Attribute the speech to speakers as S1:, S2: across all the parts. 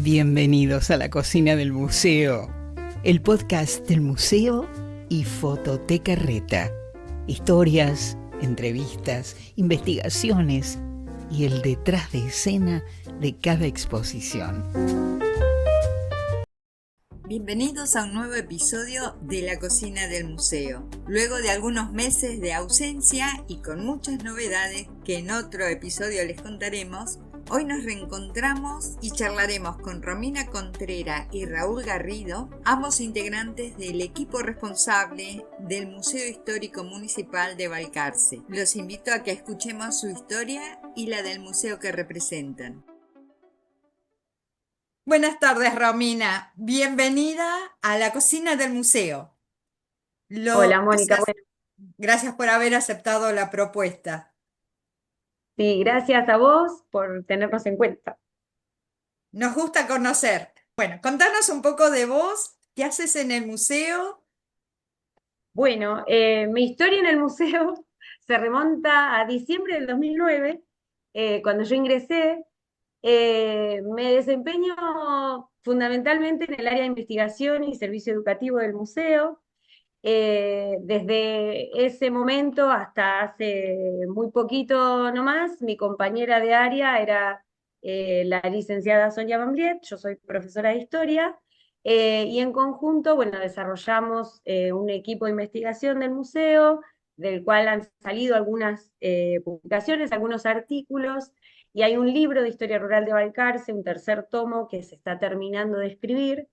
S1: Bienvenidos a la cocina del museo, el podcast del museo y Fototeca Reta. Historias, entrevistas, investigaciones y el detrás de escena de cada exposición.
S2: Bienvenidos a un nuevo episodio de La Cocina del Museo. Luego de algunos meses de ausencia y con muchas novedades que en otro episodio les contaremos, hoy nos reencontramos y charlaremos con Romina Contrera y Raúl Garrido, ambos integrantes del equipo responsable del Museo Histórico Municipal de Balcarce. Los invito a que escuchemos su historia y la del museo que representan. Buenas tardes, Romina. Bienvenida a la cocina del museo.
S3: Hola, Mónica.
S2: Gracias,
S3: Bueno,
S2: gracias por haber aceptado la propuesta.
S3: sí, gracias a vos por tenernos en cuenta.
S2: Nos gusta conocer. Bueno, contanos un poco de vos, qué haces en el museo.
S3: Bueno, mi historia en el museo se remonta a diciembre del 2009, cuando yo ingresé. Me desempeño fundamentalmente en el área de investigación y servicio educativo del museo. Desde ese momento hasta hace muy poquito nomás, mi compañera de área era la licenciada Sonia Bambriet. Yo soy profesora de historia, y en conjunto, bueno, desarrollamos un equipo de investigación del museo, del cual han salido algunas publicaciones, algunos artículos, y hay un libro de historia rural de Balcarce, un tercer tomo que se está terminando de escribir,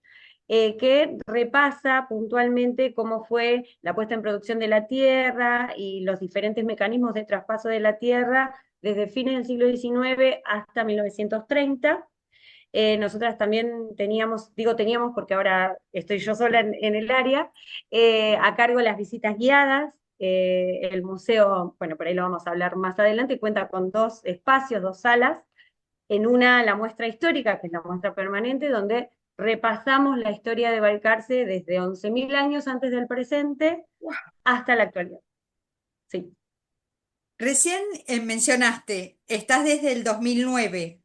S3: que repasa puntualmente cómo fue la puesta en producción de la tierra y los diferentes mecanismos de traspaso de la tierra desde fines del siglo XIX hasta 1930. Nosotras también teníamos, digo teníamos porque ahora estoy yo sola en el área, a cargo de las visitas guiadas. El museo, bueno, por ahí lo vamos a hablar más adelante, cuenta con dos espacios, dos salas. En una, la muestra histórica, que es la muestra permanente, donde repasamos la historia de Balcarce desde 11.000 años antes del presente hasta la actualidad. Sí.
S2: Recién mencionaste, estás desde el 2009.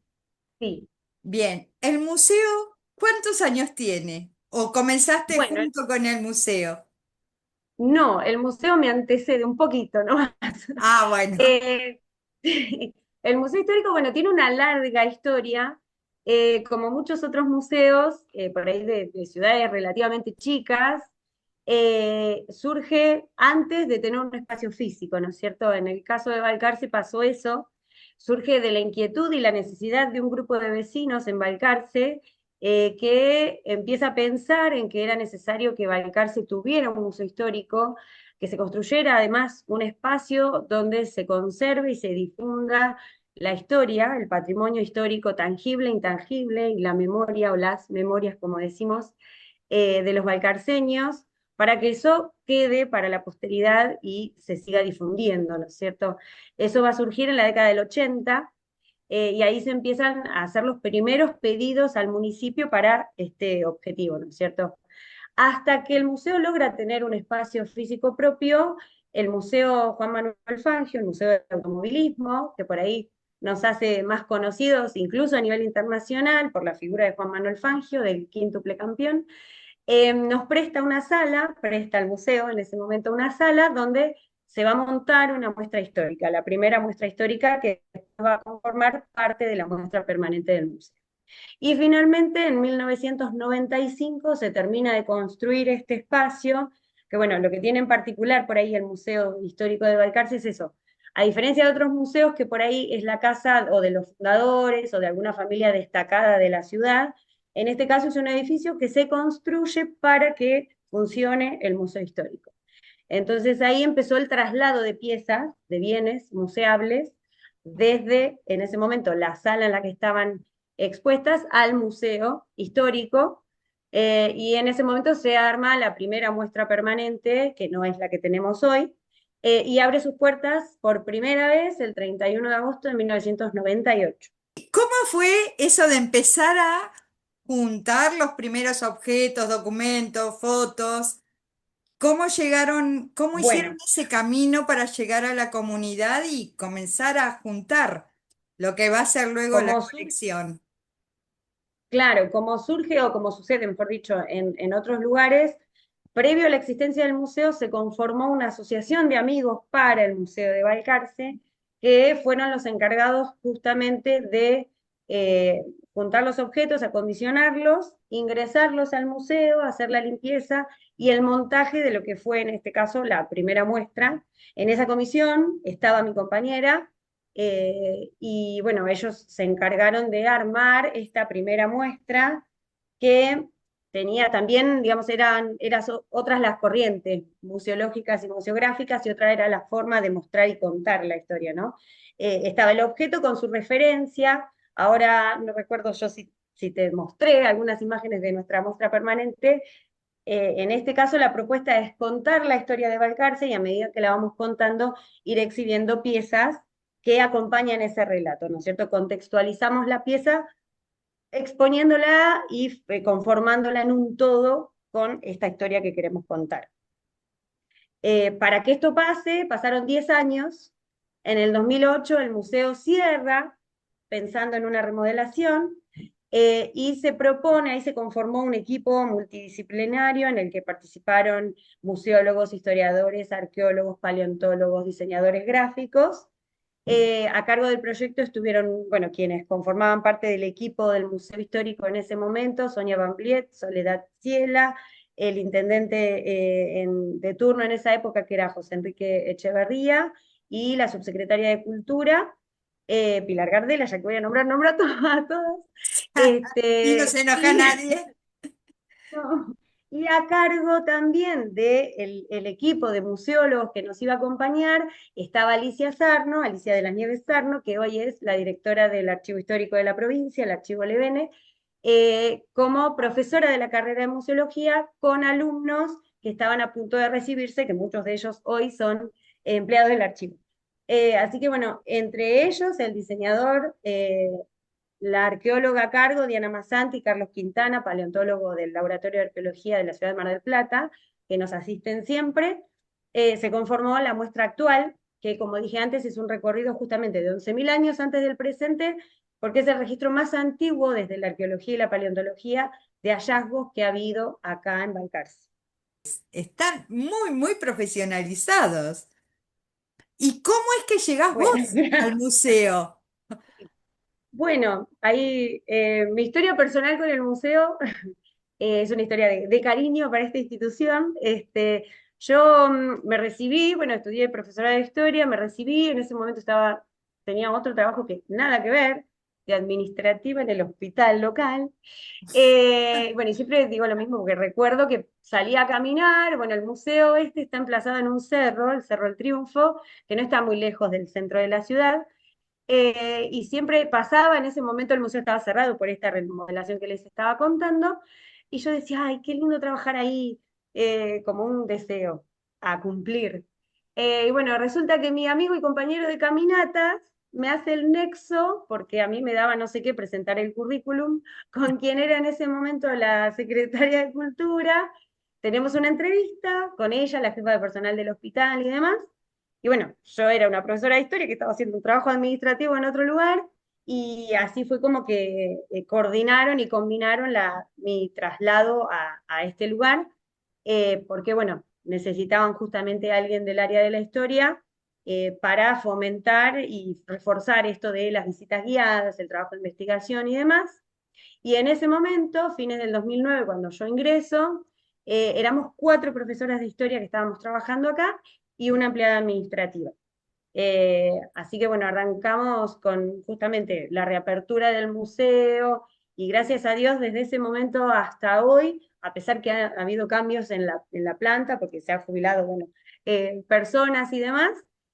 S3: Sí.
S2: Bien, ¿el museo cuántos años tiene? ¿O comenzaste
S3: Bueno,
S2: junto con el museo?
S3: no, el museo me antecede un poquito, ¿no?
S2: Ah, bueno.
S3: Eh, el Museo Histórico, bueno, tiene una larga historia, como muchos otros museos, por ahí de ciudades relativamente chicas. Surge antes de tener un espacio físico, ¿no es cierto? En el caso de Balcarce pasó eso, surge de la inquietud y la necesidad de un grupo de vecinos en Balcarce, que empieza a pensar en que era necesario que Balcarce tuviera un museo histórico, que se construyera además un espacio donde se conserve y se difunda la historia, el patrimonio histórico tangible, intangible, y la memoria o las memorias, como decimos, de los balcarceños, para que eso quede para la posteridad y se siga difundiendo, ¿no es cierto? Eso va a surgir en la década del 80, y ahí se empiezan a hacer los primeros pedidos al municipio para este objetivo, ¿no es cierto? Hasta que el museo logra tener un espacio físico propio, el Museo Juan Manuel Fangio, el Museo de Automovilismo, que por ahí nos hace más conocidos incluso a nivel internacional por la figura de Juan Manuel Fangio, del quíntuple campeón. Nos presta una sala, presta al museo en ese momento una sala donde se va a montar una muestra histórica, la primera muestra histórica que va a formar parte de la muestra permanente del museo. Y finalmente, en 1995, se termina de construir este espacio, que bueno, lo que tiene en particular por ahí el Museo Histórico de Balcarce es eso. A diferencia de otros museos que por ahí es la casa o de los fundadores o de alguna familia destacada de la ciudad, en este caso es un edificio que se construye para que funcione el Museo Histórico. Entonces ahí empezó el traslado de piezas, de bienes museables, desde, en ese momento, la sala en la que estaban expuestas al museo histórico, y en ese momento se arma la primera muestra permanente, que no es la que tenemos hoy, y abre sus puertas por primera vez el 31 de agosto de 1998.
S2: ¿Cómo fue eso de empezar a juntar los primeros objetos, documentos, fotos? ¿Cómo llegaron, cómo hicieron
S3: Bueno,
S2: ese camino para llegar a la comunidad y comenzar a juntar lo que va a ser luego la
S3: como surge
S2: colección?
S3: Claro, como surge o como sucede, mejor dicho, en otros lugares, previo a la existencia del museo se conformó una asociación de amigos para el Museo de Balcarce, que fueron los encargados justamente de juntar los objetos, acondicionarlos, ingresarlos al museo, hacer la limpieza y el montaje de lo que fue en este caso la primera muestra. En esa comisión estaba mi compañera y bueno, ellos se encargaron de armar esta primera muestra que tenía también, digamos, eran otras las corrientes museológicas y museográficas y otra era la forma de mostrar y contar la historia, ¿no? Estaba el objeto con su referencia, ahora no recuerdo yo si te mostré algunas imágenes de nuestra muestra permanente. En este caso la propuesta es contar la historia de Balcarce y a medida que la vamos contando ir exhibiendo piezas que acompañan ese relato, ¿no es cierto? Contextualizamos la pieza exponiéndola y conformándola en un todo con esta historia que queremos contar. Para que esto pase, pasaron 10 años. En el 2008 el museo cierra, pensando en una remodelación, y se propone, ahí se conformó un equipo multidisciplinario en el que participaron museólogos, historiadores, arqueólogos, paleontólogos, diseñadores gráficos. A cargo del proyecto estuvieron, bueno, quienes conformaban parte del equipo del Museo Histórico en ese momento: Sonia Van Vliet, Soledad Ciela, el intendente de turno en esa época, que era José Enrique Echeverría, y la subsecretaria de Cultura, Pilar Gardela, ya que voy a nombrar a todos.
S2: Y no se enoja a nadie.
S3: No. Y a cargo también del el equipo de museólogos que nos iba a acompañar estaba Alicia Sarno, Alicia de las Nieves Sarno, que hoy es la directora del Archivo Histórico de la provincia, el Archivo Levene, como profesora de la carrera de museología, con alumnos que estaban a punto de recibirse, que muchos de ellos hoy son empleados del archivo. Así que bueno, entre ellos el diseñador, la arqueóloga a cargo, Diana Masanti, y Carlos Quintana, paleontólogo del Laboratorio de Arqueología de la Ciudad de Mar del Plata, que nos asisten siempre. Se conformó la muestra actual, que como dije antes es un recorrido justamente de 11.000 años antes del presente, porque es el registro más antiguo desde la arqueología y la paleontología de hallazgos que ha habido acá en Balcarce.
S2: Están muy, muy profesionalizados. ¿Y cómo es que llegás
S3: Bueno,
S2: vos al museo?
S3: bueno, ahí mi historia personal con el museo es una historia de cariño para esta institución. Yo me recibí, bueno, estudié profesora de historia, me recibí, en ese momento tenía otro trabajo que nada que ver, de administrativa en el hospital local. Bueno, y siempre digo lo mismo porque recuerdo que salía a caminar. Bueno, el museo este está emplazado en un cerro, el Cerro del Triunfo, que no está muy lejos del centro de la ciudad. Y siempre pasaba, en ese momento el museo estaba cerrado por esta remodelación que les estaba contando, y yo decía, ay, qué lindo trabajar ahí, como un deseo a cumplir. Y bueno, resulta que mi amigo y compañero de caminatas me hace el nexo, porque a mí me daba no sé qué presentar el currículum, con quien era en ese momento la secretaria de Cultura. Tenemos una entrevista con ella, la jefa de personal del hospital y demás. Y bueno, yo era una profesora de historia que estaba haciendo un trabajo administrativo en otro lugar, y así fue como que coordinaron y combinaron mi traslado a este lugar, porque bueno, necesitaban justamente a alguien del área de la historia para fomentar y reforzar esto de las visitas guiadas, el trabajo de investigación y demás. Y en ese momento, fines del 2009, cuando yo ingreso, éramos 4 profesoras de historia que estábamos trabajando acá y una empleada administrativa. Así que bueno, arrancamos con justamente la reapertura del museo, y gracias a Dios desde ese momento hasta hoy, a pesar que ha habido cambios en la planta, porque se ha jubilado, bueno, personas y demás,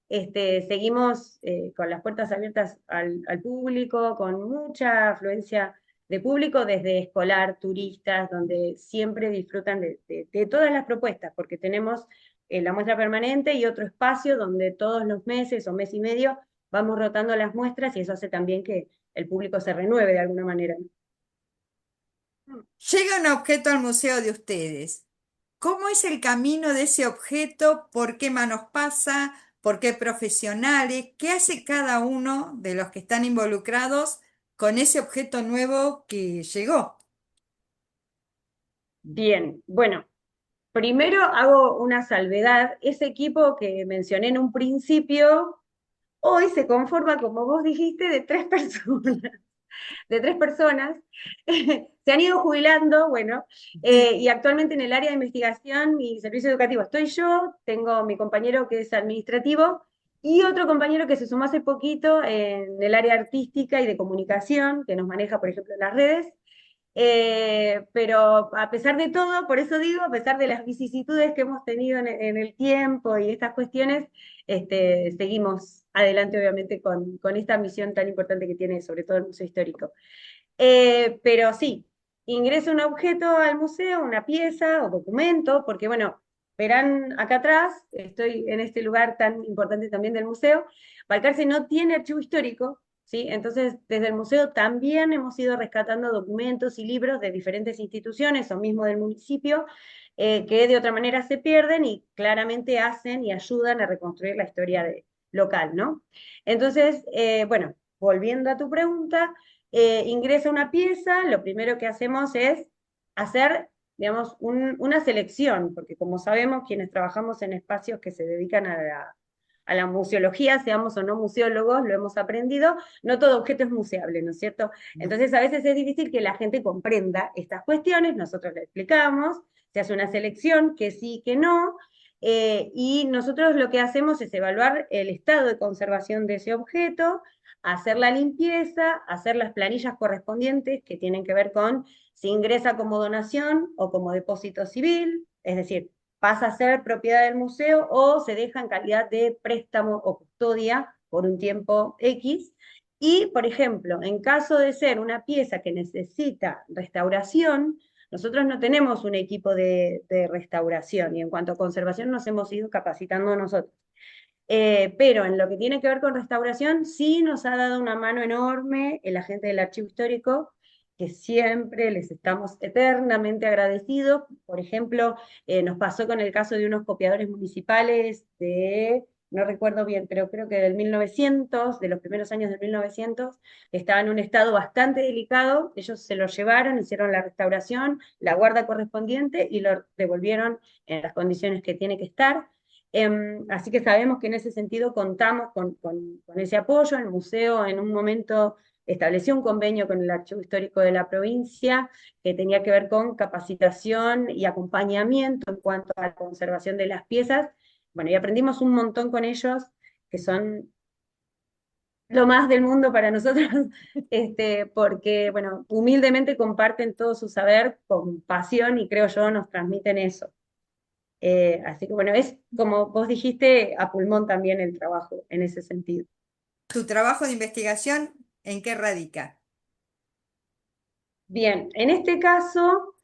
S3: seguimos con las puertas abiertas al público, con mucha afluencia de público, desde escolar, turistas, donde siempre disfrutan de todas las propuestas, porque tenemos la muestra permanente y otro espacio donde todos los meses o mes y medio vamos rotando las muestras, y eso hace también que el público se renueve de alguna manera.
S2: Llega un objeto al museo de ustedes. ¿Cómo es el camino de ese objeto? ¿Por qué manos pasa? ¿Por qué profesionales? ¿Qué hace cada uno de los que están involucrados con ese objeto nuevo que llegó?
S3: Bien, bueno, primero hago una salvedad. Ese equipo que mencioné en un principio, hoy se conforma, como vos dijiste, de tres personas. De tres personas. Se han ido jubilando, bueno, y actualmente en el área de investigación y servicio educativo estoy yo, tengo mi compañero que es administrativo y otro compañero que se sumó hace poquito en el área artística y de comunicación, que nos maneja, por ejemplo, las redes. Pero a pesar de todo, por eso digo, a pesar de las vicisitudes que hemos tenido en el tiempo y estas cuestiones, seguimos adelante obviamente con esta misión tan importante que tiene sobre todo el Museo Histórico. Pero sí, ingresa un objeto al museo, una pieza o documento, porque bueno, verán acá atrás, estoy en este lugar tan importante también del museo. Balcarce no tiene archivo histórico, ¿sí? Entonces, desde el museo también hemos ido rescatando documentos y libros de diferentes instituciones o mismo del municipio, que de otra manera se pierden y claramente hacen y ayudan a reconstruir la historia local, ¿no? Entonces, bueno, volviendo a tu pregunta, ingresa una pieza, lo primero que hacemos es hacer, digamos, una selección, porque como sabemos, quienes trabajamos en espacios que se dedican a la museología, seamos o no museólogos, lo hemos aprendido, no todo objeto es museable, ¿no es cierto? Entonces a veces es difícil que la gente comprenda estas cuestiones, nosotros le explicamos, se hace una selección, que sí, que no, y nosotros lo que hacemos es evaluar el estado de conservación de ese objeto, hacer la limpieza, hacer las planillas correspondientes que tienen que ver con si ingresa como donación o como depósito civil, es decir, pasa a ser propiedad del museo o se deja en calidad de préstamo o custodia por un tiempo X. Y, por ejemplo, en caso de ser una pieza que necesita restauración, nosotros no tenemos un equipo de restauración y en cuanto a conservación nos hemos ido capacitando nosotros. Pero en lo que tiene que ver con restauración, sí nos ha dado una mano enorme el agente del Archivo Histórico, que siempre les estamos eternamente agradecidos. Por ejemplo, nos pasó con el caso de unos copiadores municipales de, no recuerdo bien, pero creo que del 1900, de los primeros años del 1900, estaba en un estado bastante delicado. Ellos se lo llevaron, hicieron la restauración, la guarda correspondiente y lo devolvieron en las condiciones que tiene que estar. Así que sabemos que en ese sentido contamos con ese apoyo. El museo en un momento estableció un convenio con el Archivo Histórico de la provincia que tenía que ver con capacitación y acompañamiento en cuanto a la conservación de las piezas. Bueno, y aprendimos un montón con ellos, que son lo más del mundo para nosotros, porque, bueno, humildemente comparten todo su saber con pasión y creo yo nos transmiten eso. Así que bueno, es como vos dijiste, a pulmón también el trabajo en ese sentido.
S2: ¿Tu trabajo de investigación en qué radica?
S3: Bien, en este caso,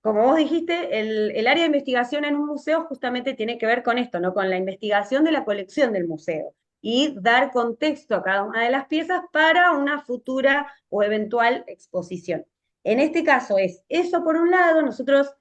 S3: como vos dijiste, el área de investigación en un museo justamente tiene que ver con esto, ¿no? Con la investigación de la colección del museo y dar contexto a cada una de las piezas para una futura o eventual exposición. En este caso es eso por un lado, nosotros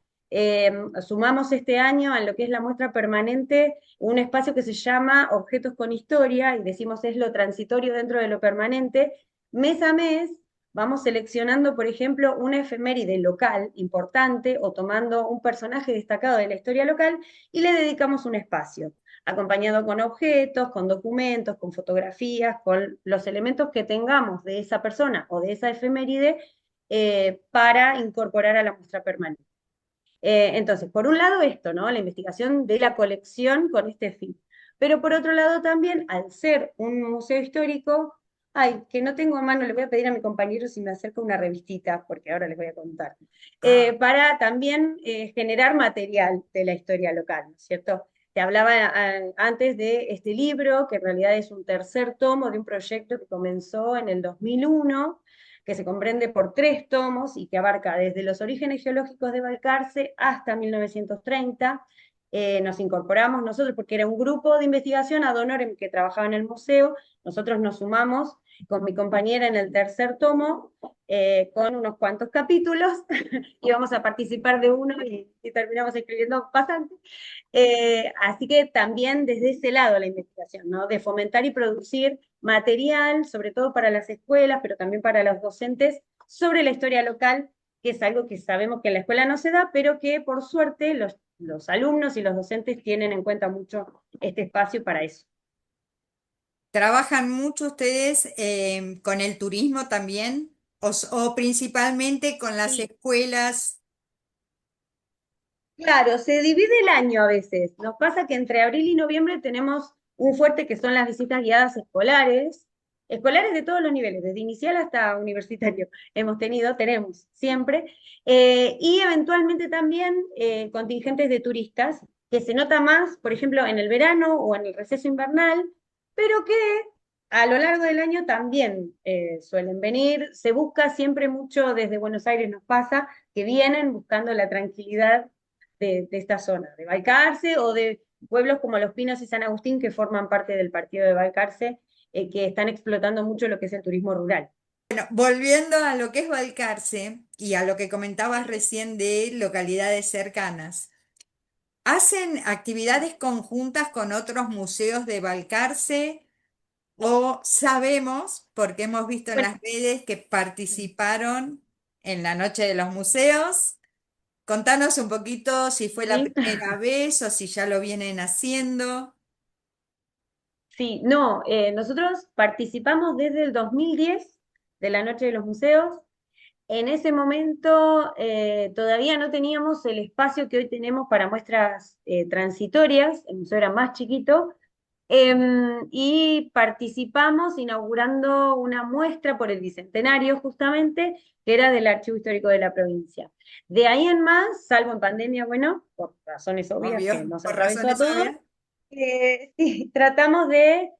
S3: sumamos este año en lo que es la muestra permanente un espacio que se llama Objetos con Historia, y decimos es lo transitorio dentro de lo permanente. Mes a mes vamos seleccionando, por ejemplo, una efeméride local importante o tomando un personaje destacado de la historia local y le dedicamos un espacio, acompañado con objetos, con documentos, con fotografías, con los elementos que tengamos de esa persona o de esa efeméride para incorporar a la muestra permanente. Entonces, por un lado esto, ¿no? La investigación de la colección con este fin. Pero por otro lado también, al ser un museo histórico, ay, que no tengo a mano, le voy a pedir a mi compañero si me acerca una revistita, porque ahora les voy a contar, para también generar material de la historia local, ¿no es cierto? Te hablaba antes de este libro, que en realidad es un tercer tomo de un proyecto que comenzó en el 2001, que se comprende por 3 tomos y que abarca desde los orígenes geológicos de Balcarce hasta 1930. Nos incorporamos nosotros porque era un grupo de investigación ad honorem que trabajaba en el museo. Nosotros nos sumamos con mi compañera en el tercer tomo, con unos cuantos capítulos, y vamos a participar de uno y terminamos escribiendo bastante. Así que también desde ese lado la investigación, ¿no? De fomentar y producir material, sobre todo para las escuelas, pero también para los docentes, sobre la historia local, que es algo que sabemos que en la escuela no se da, pero que por suerte los alumnos y los docentes tienen en cuenta mucho este espacio para eso.
S2: ¿Trabajan mucho ustedes con el turismo también? ¿O principalmente con las
S3: Sí,
S2: escuelas?
S3: claro, se divide el año a veces. Nos pasa que entre abril y noviembre tenemos un fuerte que son las visitas guiadas escolares, escolares de todos los niveles, desde inicial hasta universitario. Tenemos siempre, y eventualmente también contingentes de turistas, que se nota más, por ejemplo, en el verano o en el receso invernal, pero que a lo largo del año también suelen venir. Se busca siempre mucho, desde Buenos Aires nos pasa, que vienen buscando la tranquilidad de esta zona, de Balcarce o de pueblos como Los Pinos y San Agustín que forman parte del partido de Balcarce, que están explotando mucho lo que es el turismo rural.
S2: Volviendo a lo que es Balcarce y a lo que comentabas recién de localidades cercanas, ¿hacen actividades conjuntas con otros museos de Balcarce o sabemos, porque hemos visto en
S3: Bueno,
S2: las redes que participaron en la Noche de los Museos? Contanos un poquito si fue la
S3: sí,
S2: primera vez o si ya lo vienen haciendo.
S3: sí, no, nosotros participamos desde el 2010 de la Noche de los Museos. En ese momento todavía no teníamos el espacio que hoy tenemos para muestras transitorias, el museo era más chiquito, y participamos inaugurando una muestra por el Bicentenario, justamente, que era del Archivo Histórico de la provincia. De ahí en más, salvo en pandemia, bueno, por razones obvias que
S2: Obvio,
S3: nos
S2: por
S3: atravesó a
S2: razones
S3: todos,
S2: obvias.
S3: sí, tratamos de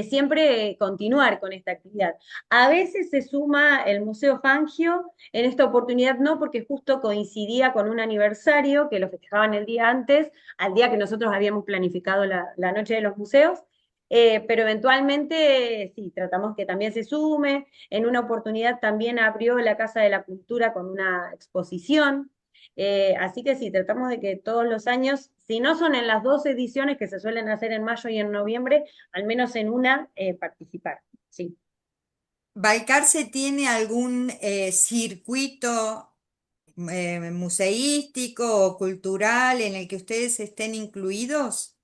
S3: siempre continuar con esta actividad. A veces se suma el Museo Fangio, en esta oportunidad no, porque justo coincidía con un aniversario que lo festejaban el día antes, al día que nosotros habíamos planificado la Noche de los Museos. Pero eventualmente sí, tratamos que también se sume. En una oportunidad también abrió la Casa de la Cultura con una exposición. Así que sí, tratamos de que todos los años, si no son en las dos ediciones que se suelen hacer en mayo y en noviembre, al menos en una participar. Sí.
S2: ¿Balcarce tiene algún circuito museístico o cultural en el que ustedes estén incluidos?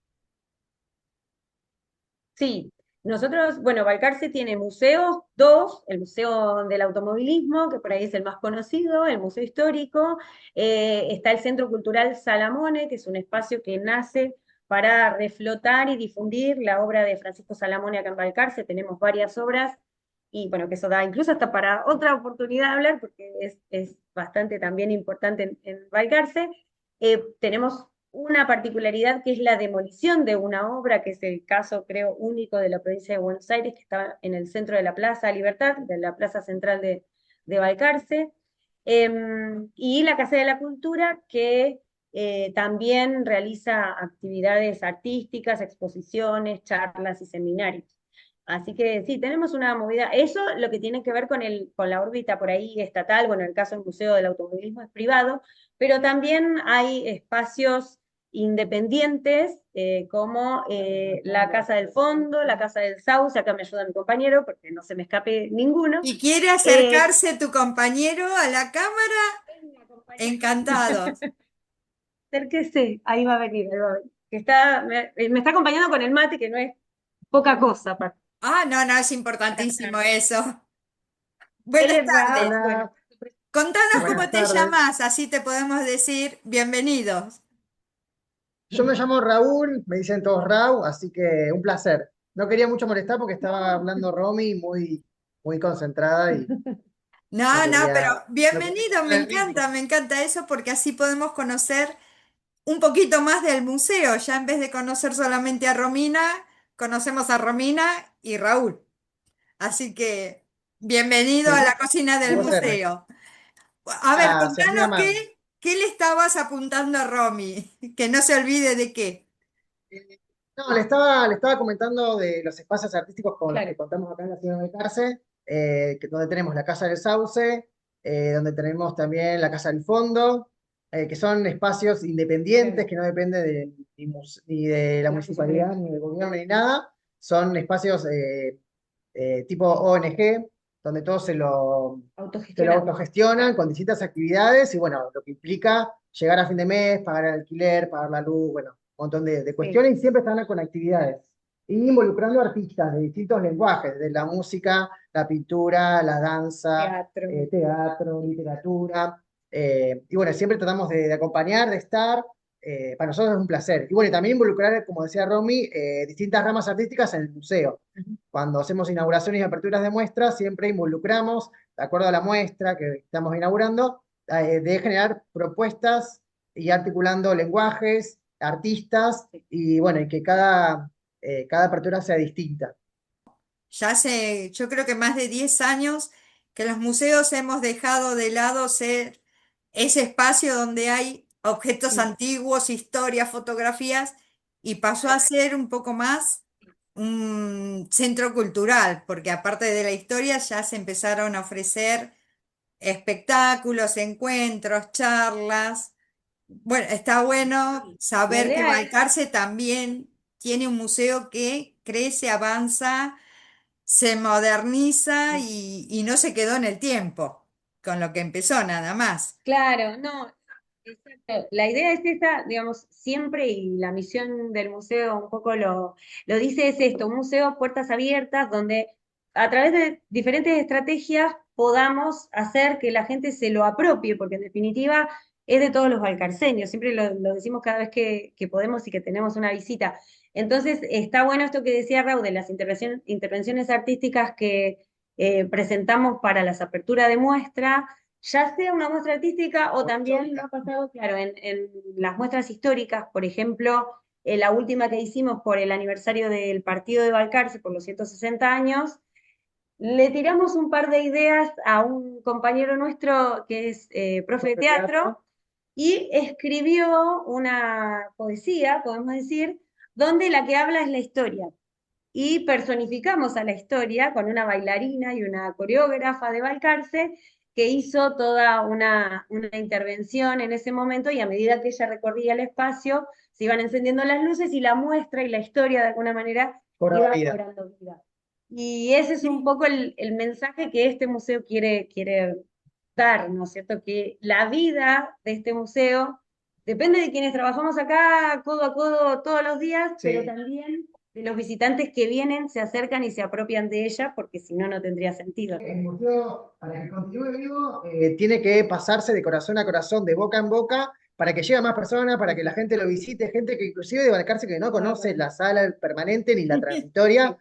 S3: Sí, nosotros, bueno, Balcarce tiene museos, dos, el Museo del Automovilismo, que por ahí es el más conocido, el Museo Histórico, está el Centro Cultural Salamone, que es un espacio que nace para reflotar y difundir la obra de Francisco Salamone acá en Balcarce, tenemos varias obras, y bueno, que eso da incluso hasta para otra oportunidad de hablar, porque es bastante también importante en Balcarce. Tenemos una particularidad que es la demolición de una obra, que es el caso, creo, único de la provincia de Buenos Aires, que está en el centro de la Plaza Libertad, de la plaza central de Balcarce, y la Casa de la Cultura, que también realiza actividades artísticas, exposiciones, charlas y seminarios. Así que sí, tenemos una movida. Eso lo que tiene que ver con la órbita por ahí estatal, bueno, en el caso del Museo del Automovilismo es privado, pero también hay espacios independientes, como la Casa del Fondo, la Casa del Sauce, acá me ayuda mi compañero porque no se me escape ninguno.
S2: ¿Y quiere
S3: Eh,
S2: acercarse tu compañero a la cámara?
S3: Venga, compañero,
S2: Encantados.
S3: acérquese, ahí va a venir, ahí va a venir. Que está, me está acompañando con el mate, que no es poca cosa.
S2: Ah, no, no, es importantísimo eso.
S3: Él
S2: Buenas
S3: es Raúl,
S2: tardes.
S3: bueno,
S4: Buenas,
S2: Contanos cómo
S4: buenas
S2: te
S4: tardes.
S2: llamas, así te podemos decir bienvenidos.
S4: Yo me llamo Raúl, me dicen todos Rau, así que un placer. No quería mucho molestar porque estaba hablando Romy muy concentrada y no
S2: No, no, pero
S4: quería, no quería
S2: bienvenido,
S4: cortar el ritmo.
S2: me encanta eso porque así podemos conocer un poquito más del museo. Ya en vez de conocer solamente a Romina, conocemos a Romina y Raúl. Así que bienvenido a
S4: Sí,
S2: la cocina
S4: un
S2: del
S4: placer.
S2: museo. A ver,
S4: Gracias, muy
S2: contanos
S4: amable.
S2: qué le estabas apuntando a Romy, que no se olvide de qué.
S4: Eh, No, le estaba comentando de los espacios artísticos con los
S3: claro,
S4: que contamos acá en la ciudad de Carce, donde tenemos la Casa del Sauce, donde tenemos también la Casa del Fondo, que son espacios independientes
S3: claro,
S4: que no dependen ni de la
S3: la
S4: municipalidad,
S3: municipalidad.
S4: ni del gobierno, ni nada. Son espacios tipo ONG, donde todos se lo
S3: Autogestionado.
S4: autogestionan con distintas actividades y bueno, lo que implica llegar a fin de mes, pagar el alquiler, pagar la luz, bueno, un montón de
S3: Sí,
S4: cuestiones y siempre están con actividades. Y involucrando artistas de distintos lenguajes, de la música, la pintura, la danza,
S3: teatro.
S4: teatro, literatura. Y bueno, siempre tratamos de acompañar, de estar. Para nosotros es un placer. Y bueno, y también involucrar, como decía Romy, distintas ramas artísticas en el museo. Cuando hacemos inauguraciones y aperturas de muestras, siempre involucramos, de acuerdo a la muestra que estamos inaugurando, de generar propuestas y articulando lenguajes, artistas, y bueno, y que cada apertura sea distinta.
S2: Ya hace, yo creo que más de 10 años que los museos hemos dejado de lado ser ese espacio donde hay objetos
S3: Sí.
S2: antiguos, historias, fotografías, y pasó a ser un poco más un centro cultural, porque aparte de la historia ya se empezaron a ofrecer espectáculos, encuentros, charlas. Bueno, está bueno
S3: La
S2: saber que
S3: idea es,
S2: Balcarce también tiene un museo que crece, avanza, se moderniza y no se quedó en el tiempo, con lo que empezó nada más.
S3: claro, no, exacto. La idea es esa, digamos, siempre, y la misión del museo un poco lo dice, es esto, un museo puertas abiertas donde a través de diferentes estrategias podamos hacer que la gente se lo apropie, porque en definitiva es de todos los balcarceños, siempre lo decimos cada vez que podemos y que tenemos una visita. Entonces, está bueno esto que decía Raúl de las intervenciones artísticas que presentamos para las aperturas de muestra, ya sea una muestra artística o también lo ha pasado, claro, en las muestras históricas, por ejemplo, la última que hicimos por el aniversario del partido de Balcarce, por los 160 años, le tiramos un par de ideas a un compañero nuestro que es profe de teatro y escribió una poesía, podemos decir, donde la que habla es la historia y personificamos a la historia con una bailarina y una coreógrafa de Balcarce que hizo toda una intervención en ese momento y a medida que ella recorría el espacio se iban encendiendo las luces y la muestra y la historia de alguna manera
S4: Cobra
S3: iba
S4: vida.
S3: cobrando vida. Y ese es un poco el mensaje que este museo quiere dar, ¿no es cierto? Que la vida de este museo depende de quienes trabajamos acá codo a codo todos los días, pero
S4: Sí.
S3: también de los visitantes que vienen, se acercan y se apropian de ella, porque si no, no tendría sentido.
S4: El museo, para que continúe vivo, tiene que pasarse de corazón a corazón, de boca en boca, para que llegue a más personas, para que la gente lo visite, gente que inclusive de Balcarce que no conoce la sala permanente ni la transitoria.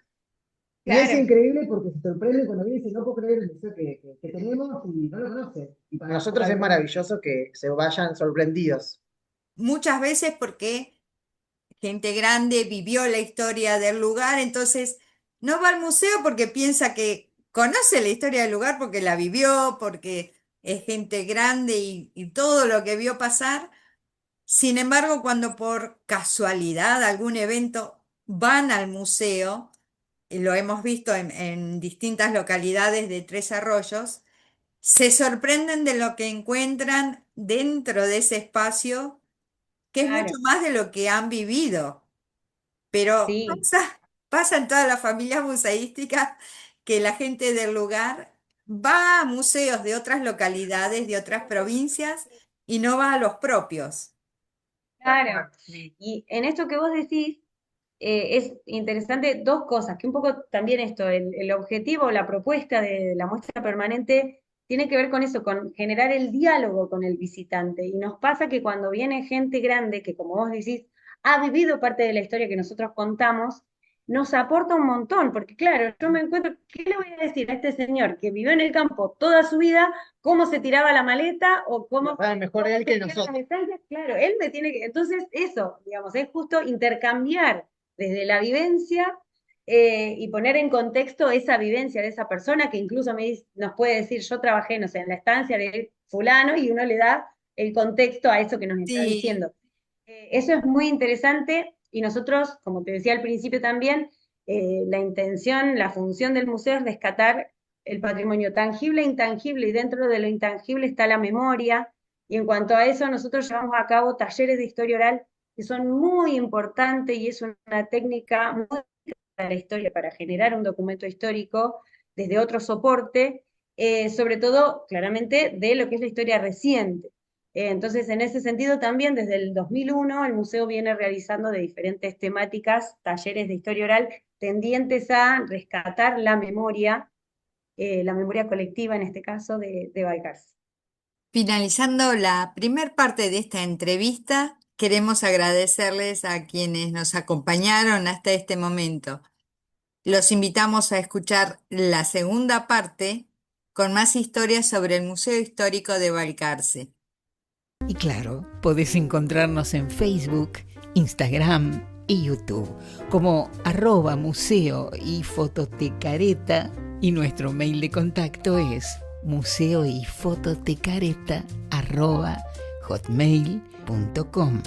S4: Y es
S3: Claro,
S4: increíble porque se sorprende cuando viene y dice, no puedo creer el museo que tenemos y no lo conoce. Y para nosotros es maravilloso que se vayan sorprendidos.
S2: Muchas veces porque gente grande vivió la historia del lugar, entonces no va al museo porque piensa que conoce la historia del lugar porque la vivió, porque es gente grande y todo lo que vio pasar. Sin embargo, cuando por casualidad algún evento van al museo, y lo hemos visto en distintas localidades de Tres Arroyos, se sorprenden de lo que encuentran dentro de ese espacio, que es mucho
S3: claro,
S2: más de lo que han vivido. Pero
S3: sí.
S2: pasa en todas las familias museísticas que la gente del lugar va a museos de otras localidades, de otras provincias, y no va a los propios.
S3: Claro. Y en esto que vos decís, es interesante dos cosas, que un poco también esto, el objetivo, la propuesta de la muestra permanente tiene que ver con eso, con generar el diálogo con el visitante. Y nos pasa que cuando viene gente grande, que como vos decís, ha vivido parte de la historia que nosotros contamos, nos aporta un montón, porque claro, yo me encuentro, ¿qué le voy a decir a este señor que vivió en el campo toda su vida, cómo se tiraba la maleta o
S4: Lo
S3: cómo
S4: sabe mejor
S3: cómo
S4: él
S3: se
S4: que
S3: hacían las
S4: nosotros.
S3: estancias? Claro, él me tiene que, entonces eso, digamos, es justo intercambiar desde la vivencia y poner en contexto esa vivencia de esa persona que incluso nos puede decir, yo trabajé, no sé, en la estancia de fulano y uno le da el contexto a eso que nos está
S2: Sí,
S3: diciendo. Eso es muy interesante y nosotros, como te decía al principio también, la intención, la función del museo es rescatar el patrimonio tangible e intangible y dentro de lo intangible está la memoria y en cuanto a eso nosotros llevamos a cabo talleres de historia oral que son muy importantes y es una técnica muy de la historia para generar un documento histórico desde otro soporte, sobre todo, claramente, de lo que es la historia reciente. Entonces, en ese sentido también, desde el 2001, el museo viene realizando de diferentes temáticas, talleres de historia oral, tendientes a rescatar la memoria colectiva, en este caso, de Balcarce.
S2: Finalizando la primer parte de esta entrevista, queremos agradecerles a quienes nos acompañaron hasta este momento. Los invitamos a escuchar la segunda parte con más historias sobre el Museo Histórico de Balcarce.
S1: Y claro, podés encontrarnos en Facebook, Instagram y YouTube como @museo y fototecareta, y nuestro mail de contacto es museoyfototecareta@hotmail.com.